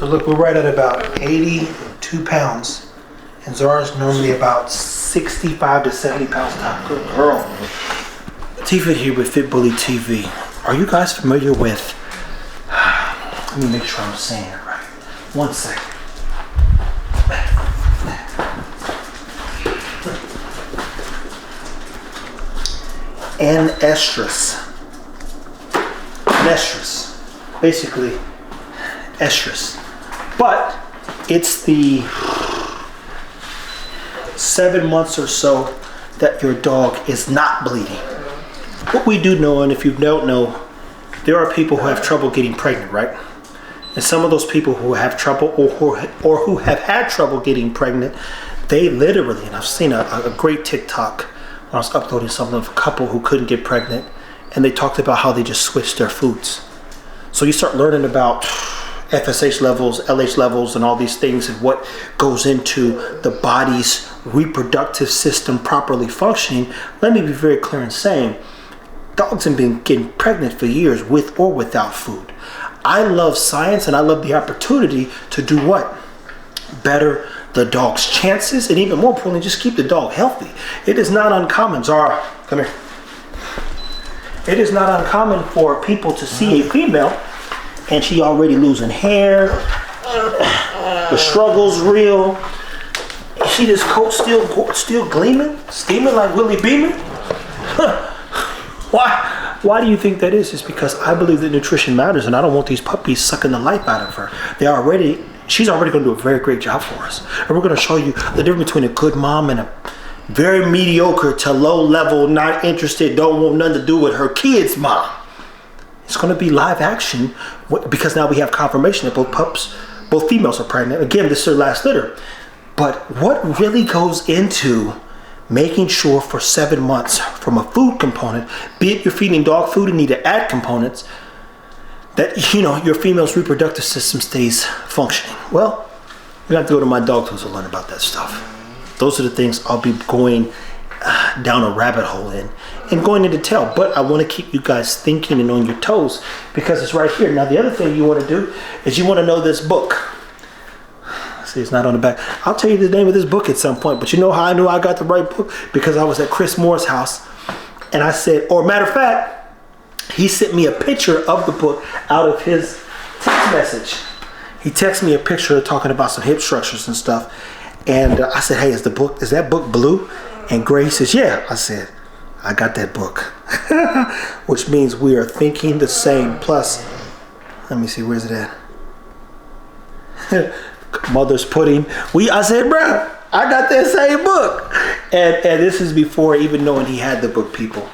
So look, we're right at about 82 pounds. And Zara's normally about 65 to 70 pounds top. Good girl. Tifa here with Fit Bully TV. Are you guys familiar with, let me make sure I'm saying it right. 1 second. Estrus. Basically, estrus. But it's the 7 months or so that your dog is not bleeding. What we do know, and if you don't know, there are people who have trouble getting pregnant, right? And some of those people who have trouble or who have had trouble getting pregnant, they literally, and I've seen a great TikTok when I was uploading something of a couple who couldn't get pregnant, and they talked about how they just switched their foods. So you start learning about FSH levels, LH levels, and all these things, and what goes into the body's reproductive system properly functioning. Let me be very clear in saying, dogs have been getting pregnant for years with or without food. I love science, and I love the opportunity to do what? Better the dog's chances, and even more importantly, just keep the dog healthy. It is not uncommon, Zara, come here. It is not uncommon for people to see a female and she already losing hair, the struggle's real. See this coat still gleaming, steaming like Willie Beeman? Why do you think that is? It's because I believe that nutrition matters, and I don't want these puppies sucking the life out of her. She's already going to do a very great job for us. And we're going to show you the difference between a good mom and a very mediocre to low level, not interested, don't want nothing to do with her kids' mom. It's going to be live action because now we have confirmation that both females are pregnant. Again, this is their last litter. But what really goes into making sure for 7 months from a food component, be it you're feeding dog food and need to add components, that your female's reproductive system stays functioning? Well, you have to go to my dog tools to learn about that stuff. Those are the things I'll be going down a rabbit hole in and going into detail. But I want to keep you guys thinking and on your toes because it's right here. Now, the other thing you want to do is you want to know this book. See, it's not on the back. I'll tell you the name of this book at some point. But you know how I knew I got the right book? Because I was at Chris Moore's house and I said, or matter of fact, he sent me a picture of the book out of his text message. He texted me a picture talking about some hip structures and stuff. And I said, hey, is that book blue and gray? He says, yeah. I said, I got that book. Which means we are thinking the same. Plus, let me see, where's it at? Mother's pudding. I said, bro, I got that same book. And this is before even knowing he had the book, people.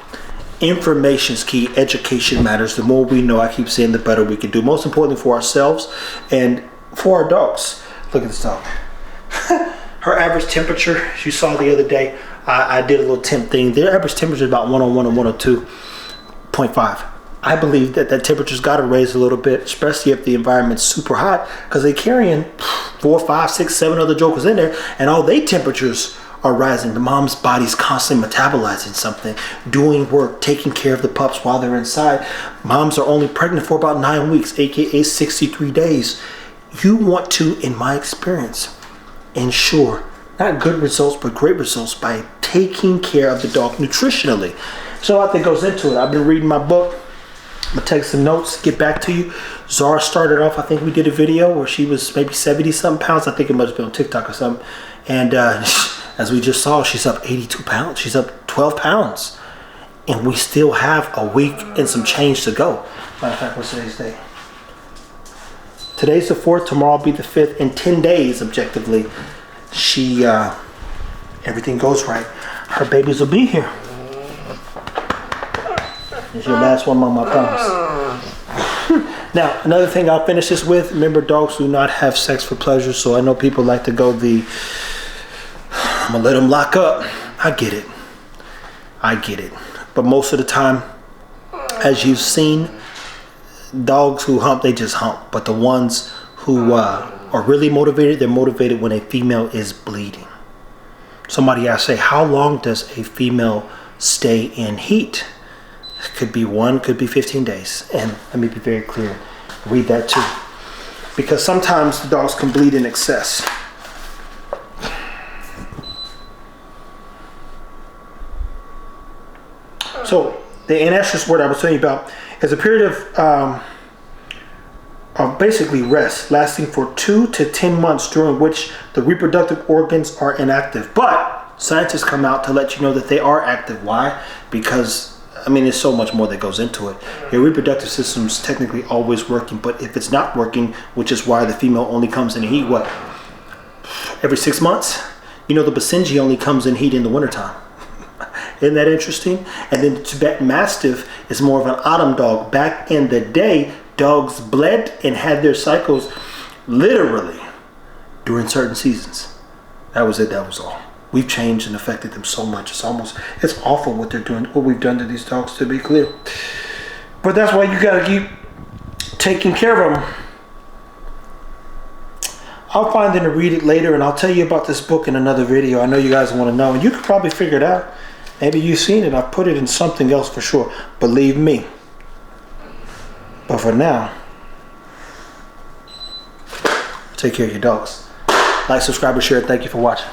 Information's key. Education matters. The more we know, I keep saying, the better we can do. Most importantly for ourselves and for our dogs. Look at this dog. Her average temperature, as you saw the other day, I did a little temp thing. Their average temperature is about 101 and 102.5. I believe that temperature's got to raise a little bit, especially if the environment's super hot, because they're carrying 4, 5, 6, 7 other jokers in there, and all their temperatures are rising. The mom's body's constantly metabolizing something, doing work, taking care of the pups while they're inside. Moms are only pregnant for about 9 weeks, aka 63 days. You want to, in my experience, ensure not good results but great results by taking care of the dog nutritionally. So a lot that goes into it. I've been reading my book. I'm gonna take some notes, get back to you. Zara started off, I think we did a video where she was maybe 70 something pounds. I think it must have been on TikTok or something. And as we just saw, she's up 82 pounds. She's up 12 pounds. And we still have a week and some change to go. Matter of fact, what's today's date? Today's the 4th, tomorrow will be the 5th. In 10 days, objectively, everything goes right. Her babies will be here. It's your last one, Mama, I promise. Now, another thing I'll finish this with, remember, dogs do not have sex for pleasure, so I know people like to go I'm gonna let them lock up. I get it. But most of the time, as you've seen, dogs who hump, they just hump. But the ones who are really motivated, they're motivated when a female is bleeding. Somebody asked, say, how long does a female stay in heat? It could be 1, could be 15 days. And let me be very clear, read that too. because sometimes the dogs can bleed in excess. So the anestrus word I was telling you about is a period of basically rest, lasting for 2 to 10 months, during which the reproductive organs are inactive. But scientists come out to let you know that they are active. Why? Because, I mean, there's so much more that goes into it. Your reproductive system's technically always working, but if it's not working, which is why the female only comes in heat, what, every 6 months? You know, the Basenji only comes in heat in the wintertime. Isn't that interesting? And then the Tibetan Mastiff is more of an autumn dog. Back in the day, dogs bled and had their cycles literally during certain seasons. That was it. That was all. We've changed and affected them so much. It's awful what they're doing, what we've done to these dogs, to be clear. But that's why you got to keep taking care of them. I'll find them to read it later, and I'll tell you about this book in another video. I know you guys want to know, and you could probably figure it out. Maybe you've seen it. I'll put it in something else for sure. Believe me. But for now, take care of your dogs. Like, subscribe, and share. Thank you for watching.